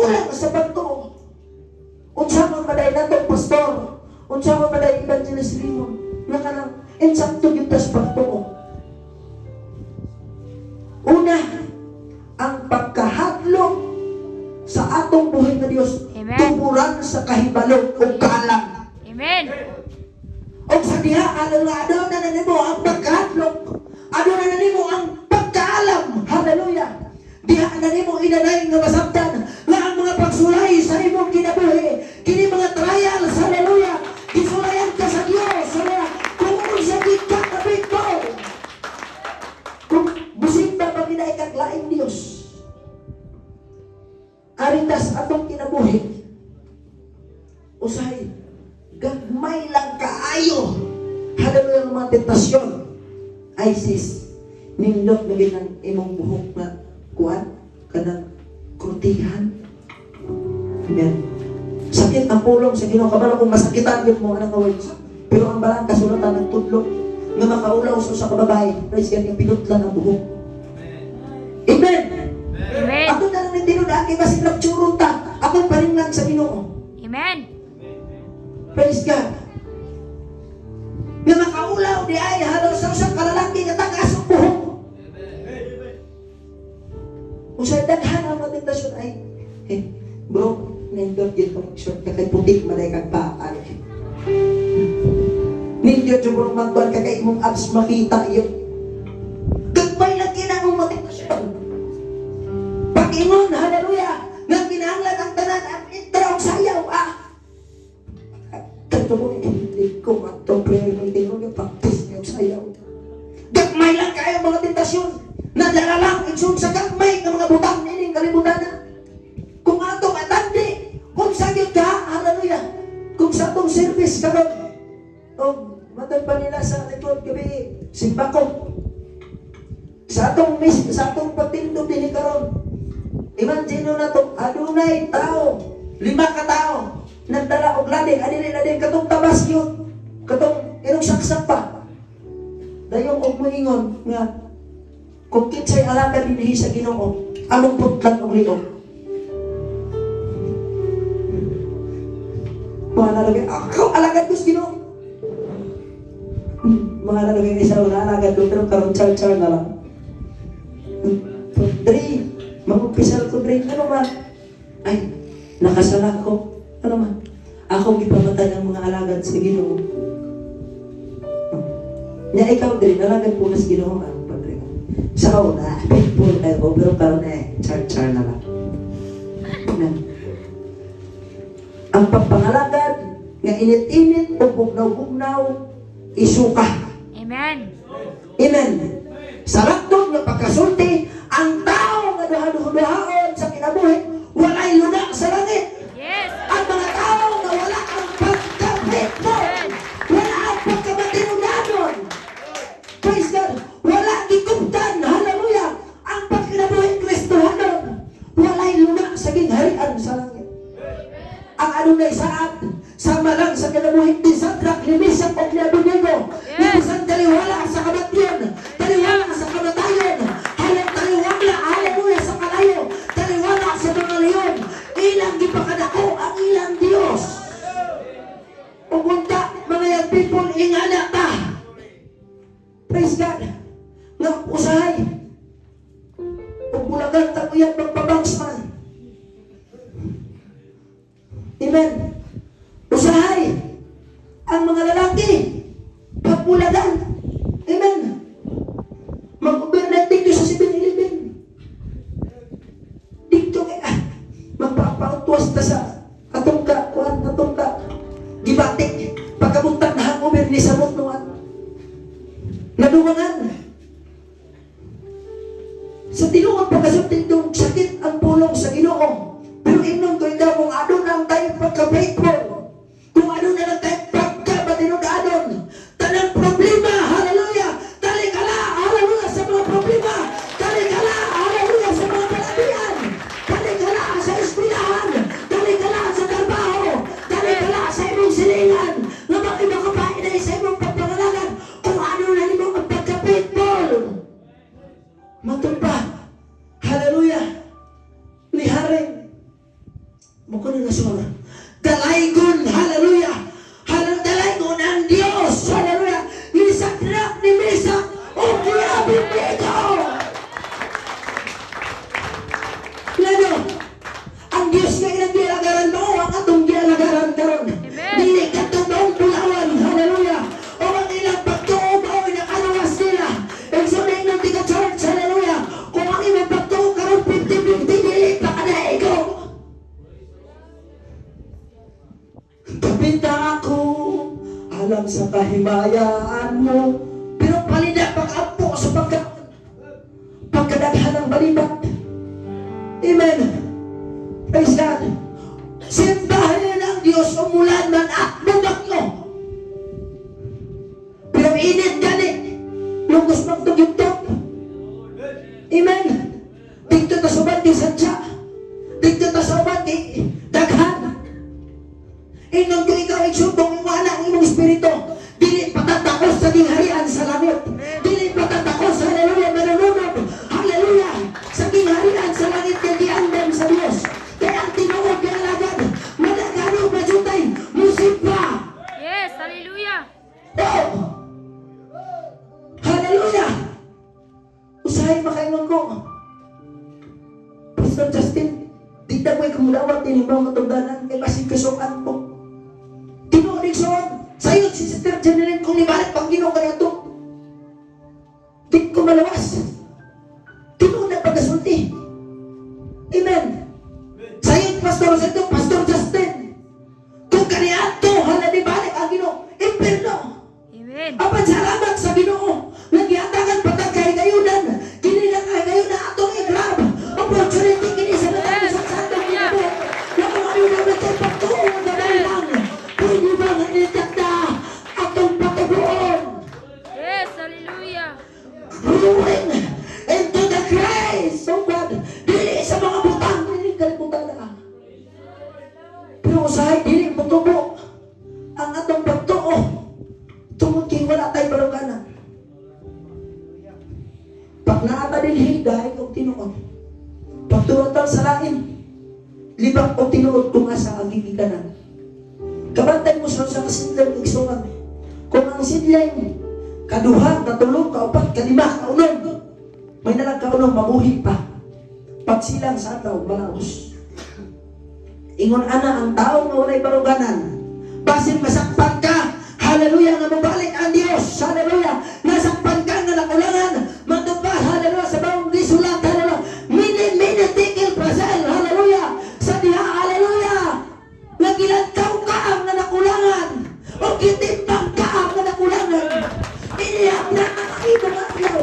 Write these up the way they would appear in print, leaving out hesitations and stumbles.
kulang sa pagtuo. Unsa man maday natong pastor, unsa man maday evangelist Limon, nga kanang insakto gyud tas pagtuo. Una, ang pagkahadlok sa atong buhay nga Dios, tuburan sa kahibalo ug kaalam. Amen. O sa diha, ano na nimo ang pagkahadlok, ano na nimo ang pagkaalam. Hallelujah. Diha na nimo inanay nga masabtan nga ang mga pagsulay sa imong kinabuhi, kini mga trials, hallelujah, gisulayan ka sa Dios. Hallelujah. Kung unsa gid ka kabiko, kung busing ba pagina ikaglaing Dios, aritas atong kinabuhi, usahay gagmay lang kaayo. Hallelujah. Ang mga tentasyon, ISIS, nindot na ng imong buhok na kuwan, kanang krutihan. Amen. Sakit ang pulong sa Ginoo. Kabalo kung masakitan yun mo, anong kawin. Pero ang barang kasulatan ng tudlo, nga makaulaw sa kababae, praise God, yung pinutlan ang buhok. Amen. Amen. Ako na lang nitino na, kay basig nagtsurong ta, ako pa rin lang sa Ginoo. Amen. Praise God. Nga makaulaw di ay halo sa usang kalalaki nga tagasong buhok. Usay daghan ang mga tentasyon ay, bro, nindot yun kong short ka kay putik malay kang paan. Nindot yung mong magbuwan ka kay imong abs makita yun. Gagmay lang kinang mga tentasyon. Pag-ingon, hallelujah, nga kinahanglan ang tanan at intraw sayaw, Totoo, hindi ko matopre ng tinong yung practice niyo sayaw. Gagmay lang kayo mga tentasyon. Nadala lang, iksun sa gagmay ng mga butang nining kalibutan na. Kung ato matandi, kung sa yun ka, hallelujah, kung sa atong service ka ron, o matag pa nila sa likod gabi, simbako. Sa atong pagtindog din karon. Imagine na to, adunay tao, 5 ka tao, nagdala og lading, adili katong tabas yun, katong inong saksak pa. Dayong og moingon nga, kung kinsay alagad dinhi sa Ginoo, among putlan og liog. Mga nalagay, ako alagad ko sa Ginoo. Mga nalagay isa wala alagad ko, pero karon char-char na lang. Dre, mag-umpisal ko, Dre, ano man? Ay, nakasala ko. Ano man? Ako gipamatay ang mga alagad sa Ginoo. Nya ikaw din, alagad po na sa Ginoo, ano pa rin? Sa kauna, faithful kayo, pero karon char-char na lang. Amen. Ang pagpangalagad, nga init-init o bugnaw-bugnaw, isuka. Amen. Amen. Sa ratod nga pagkasulti, ang tao nga duha-duhaon sa kinabuhi, walay luna sa langit. Yes. Ang mga tao na wala ang pagka-faithful, wala ang pagka-matinudanon. Praise God. Wala gigumtan, hallelujah, ang pagkinabuhi Kristohanon, walay luna sa gingharian sa langit. Ang adunay saad, sama lang sa kinabuhi ni Sadrak, ni Mesach o ni Abednego, ni bisan taliwala sa kamatayon, taliwala sa kamatayon, taliwala, hallelujah, sa kalayo, taliwala sa mga leon, ilang gipakadako ang ilang Dios. Pupunta, mga young people, ingana ta. Praise God. Nga usahay, pagbulagan ta kuyan magpabangsman. Amen. Usahay ang mga lalaki pagbulagan. Amen. Mag-overnight dito sa 7-Eleven. Dito kaya magpapautuas ta sa atong ka gibatik pagkabuntag na hangover ni samot nuan. Nadumangan. Sa tinuod pagkasulti itong sakit ang pulong sa Ginoo. Pero inom ko ikaw kung ano lang tayo pagka-faithful. Kung ano na lang tayo pagka-matinudanon. Tanang problema, hallelujah, talikala, hallelujah, sa mga problema. Talikala, hallelujah, sa mga kalabihan. Talikala sa eskwelahan. Talikala sa trabaho. Talikala sa imong silingan. Na makipakapain na sa imong pagpangalagan. Kung ano na limang ang pagka-faithful. Matun pa, hallelujah, liharing Mukha na sura. Dalaygon, hallelujah. Hallelujah, dalaygon ang Diyos, hallelujah. Ni Sadrak, ni Mesak, o Abednego. Lalo, ang Diyos nga ilang gilagaran mo, ang atong gilagaran karon. Dili ka tunong pulawan, hallelujah. O ang ilang pagtuog, o inakaluwas nila. Exoning ng tiga church, hallelujah. Kung ang ilang pagtuog karon 50-50, dili pa ka na ego. Kapita ako, alam sa kahimayaan mo, pero palida pag-apo sa pagkadaghan ng balibat. Amen. Praise God. Simbahan ng Diyos, umulan man at bagyo. Pero init gani, lungkos magtugitog. Amen. Dito ta sobat di sadya. Dito ta sobat di daghan. Inon ko ikaw ay subong wala ang imong espiritu. Dili patatakos sa gingharian sa langit. Dili patatakos sa hallelujah manununod. Hallelujah. Sa gingharian sa langit kay giandam sa Dios. Kaya ang tinuod nga alagad, malagano majutay, musipa. Yes, hallelujah. Oh! Hallelujah. Usahay makaingon ko. Pastor Justin, di na ko'y kumulawat din yung mga katungdanan kay basig kasukan ko. Tinuod son, sayon si Sister Janeline kung libalik pang ginoo ka na ito. Di ko malawas. Tinuod na pagkasulti. Amen. Sayon Pastor Justin, Pastor Justin. Kung kaniato, hala di balik ang ginoo. Imperno. Amen. Apan salamat sa ginoo. Nagyatagan patag kay gayunan. Kini na kay gayunan atong i-grab. Opportunity kini sa natin sa sandang ginoo. Na kung ano na natin pagtuon na lang. Pwede ba nga nitakda atong patubuon? Yes, hallelujah. Growing into the grace of God. Dili sa mga butang. Dili kalimutan na. Pero usahay, dili patubo. Ang atong pagtuo. Tungod kay wala tayo baluganan. Pag naata din higay o tinuod. Pagturot tayo sa lain. Libang o tinuod kung asa ang gigikanan. Kabantay mo sa kasidlang igsungan. Kung ang sidlang kaduha, katulog, kaupat, kalima, kaunog. May nalang kaunog, mabuhi pa. Pag silang sa ataw, malaos. Ingon ana ang tao nga walay baluganan. Basin masakpan ka. Hallelujah nga mabalik ang Diyos. Hallelujah. Nasakpan ka nga nakulangan. Magdugba. Hallelujah. Sa bawang disulat. Hallelujah. Minit tikil prasel. Hallelujah. Sa diha. Hallelujah. Nagilantaw ka ang nakulangan. O kitimbang ka ang nakulangan. Iniyak na ang ibang ayaw.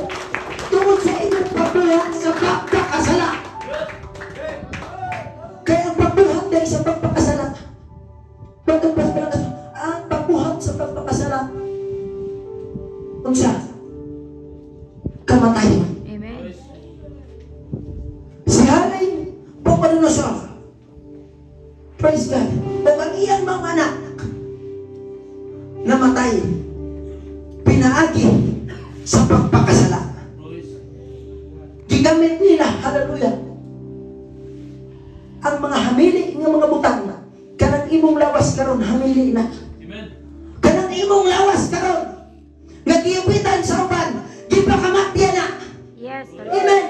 Tungod sa inyong pagbuhat sa pagpakasala. Kaya ang pagbuhat dahil sa pagpakasala. Pagbuhat ang pagbuhat sa pagpakasala. Unsa? Kamatayon. Amen. Si Halay, pagpano siya. Praise God. Kung ang iyang mga anak namatay, pinaagi sa pagpakasala. Gigamit nila, hallelujah, ang mga hamili ng mga butang na. Kanang imong lawas karon hamili na. Amen. Kanang imong lawas karon nagiupitan sa uban, di pa kamatya na. Yes, hallelujah. Amen.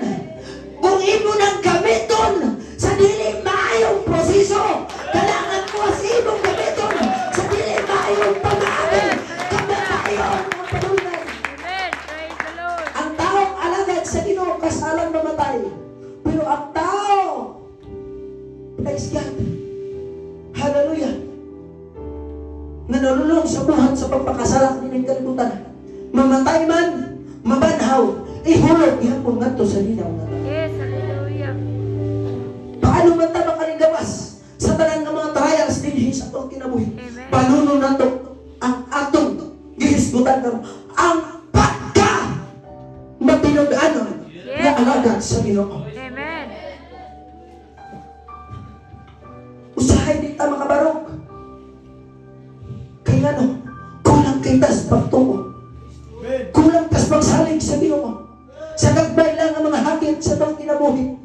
Kung imo nang gamiton sa dili maayong proseso, kailangan ko sa imong gamiton sa dili maayong pag-aaral. Kamatayon ang pagulay. Amen. Praise the Lord. Ang taong alagad sa Ginoo kasalang mamatay. Pero ang tao, praise God, hallelujah, na nalulong sa buhat sa pagpakasala ni ng kalibutan. Mamatay man, mabanhaw, ihulog ihapon ngadto sa linaw nga. Yes, hallelujah. Paano man ta makalingawas sa tanan ng mga trials dinhi sa atong kinabuhi? Amen. Panuno nato ang atong gihisgutan karon ang pagka matinud-anon nga alagad sa Ginoo. Amen. Usahay di ta makabarog. Kaya ano, kulang kay tas pagtuo. Kulang tas pagsalig sa Ginoo. Sa gagbay lang ang mga hagit sa itong kinabuhi.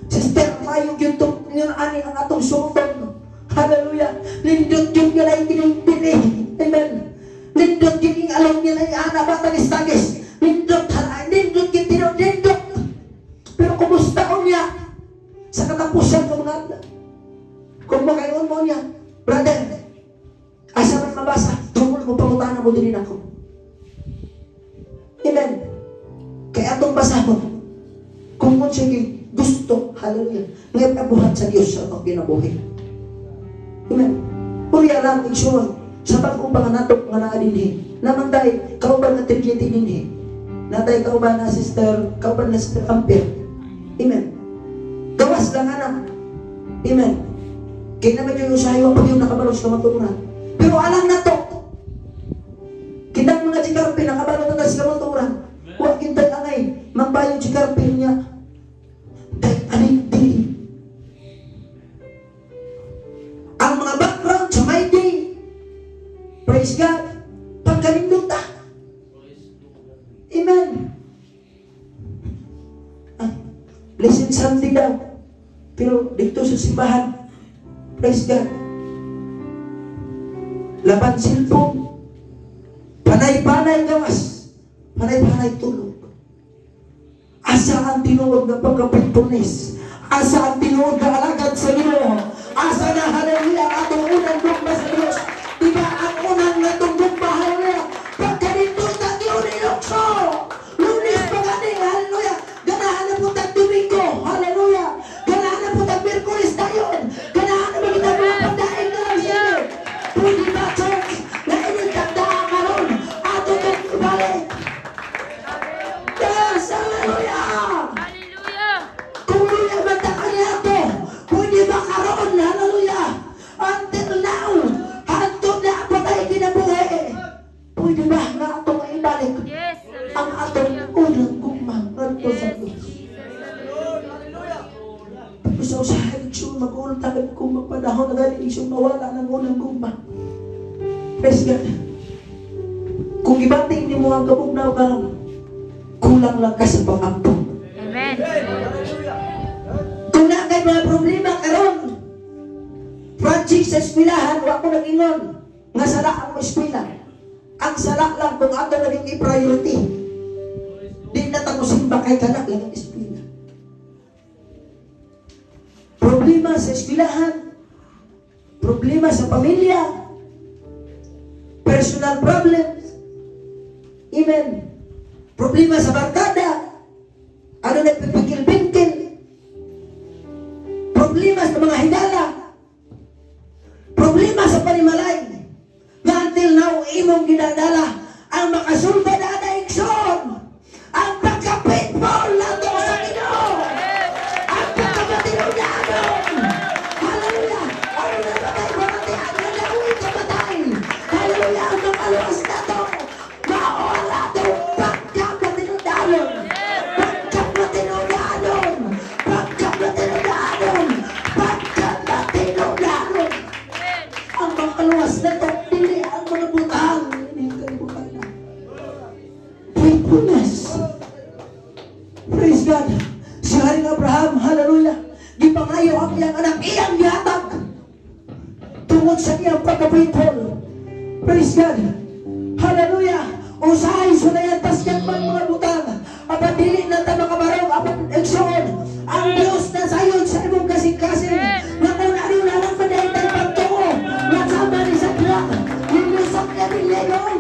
Sister, mayong YouTube, yun ani ang atong sumutong. Hallelujah. Lindot yun nga lang pinipili. Amen. Lindot yun yung alam niya lang ana ba tagis-tagis. Lindot yun lindot. Pero kumusta ko niya? Sa katapusan ko mga kung makayon mo niya, brother, asa man mabasa, tungkol mo pangutanan mo din ako. Amen. Kaya atong basahon, kung mo siya gusto, hallelujah, ngayon nabuhat sa Diyos sa atong kinabuhi. Amen. Puriya lang, iksyon, sa pag-upang natok nga naadinhi, naman tayo, kauban na trigiti dinhi, na tayo kauban na sister, kauban na sister Ampere. Amen. Gawas lang anak. Amen. Kaya naman yung usahiwa pag yung nakabalos ka maturunan. Pero alam na to. Kitang mga chikarpin, nakabalos na sila maturunan. Huwag kintay angay, magbayong chikarpin niya. Dahil anindi. Ang mga background sa may day. Praise God. Pagkalinduta. Amen. Blessed Sunday daw. Pero dito sa simbahan, praise God. Laban cellphone. Panay-panay gawas. Panay-panay tulog. Asa ang tinuod na pagkapagpunis. Asa ang tinuod na alagad sa Ginoo. Asa na hallelujah ang atong unang dugma sa Diyos. Diba ang unang natong dugma, hallelujah. Pagkalindot ang Diyos ni Lukso. Lunes pa gani, hallelujah. Ganahan na po tag Domingo, hallelujah. Ganahan na po tag Merkulis tayon. Ganahan na po kita mga pagdaing na lang siya. Pwede ba, church? Na initagdaan ka ron. Ato itong ibalik. Yes, hallelujah. Hallelujah. Kung luya mata ka niya ito, pwede ba karoon, hallelujah. Until now, hantod na patay kinabuhi. Pwede ba nga itong ibalik? Yes. Ang atong Hallelujah. unang gugma ngadto sa Yes, Diyos. Jesus. So sa headshow, mag-uultagan kung magpadahon na galing isyung mawala ng unang gugma. Praise God. Kung ibating ni mo ang kabugnaw karon, kulang lang ka sa pang-ampon. Amen. Kung na kay mga problema karon, project sa eskwelahan, wa ko nag-ingon, nga sala ang eskwela. Ang sala lang kung ato naging i-priority. Di na tamusin ba kay kanak lang ang eskwela. Problema sa eskwelahan, problema sa pamilya, personal problems, amen. Problema sa barkada, ano nagpipikil-pikil, problema sa mga higala, problema sa panimalay, na until now, imong ginadala, ang makasulba na addiction, ang pagka-faithful na ito sa Ginoo, ang pagka-matinuganon, hallelujah, ang namatay, mamatian, nalawi kamatay, hallelujah, ang makaluwas na ito, maola ito, pagka-matinuganon, pagka-matinuganon, pagka-matinuganon, pagka-matinuganon, ang makaluwas na ito, dili ang mga butang, hindi kalibutan na. Faithfulness. Praise God. Si Haring Abraham, hallelujah, gipangayo ang iyang anak, iyang gihatag tungod sa iyang pagka-faithful. Praise God. Hallelujah. Usahay sunayantas yan man mga butang. Apan dili na ta makabarog, apan eksyon. Ang Diyos na sayon sa imong kasing-kasing. Nga kung ano na lang padahintay pagtuo. Nga sama ni sa drag. Yung lusok niya ni Leon.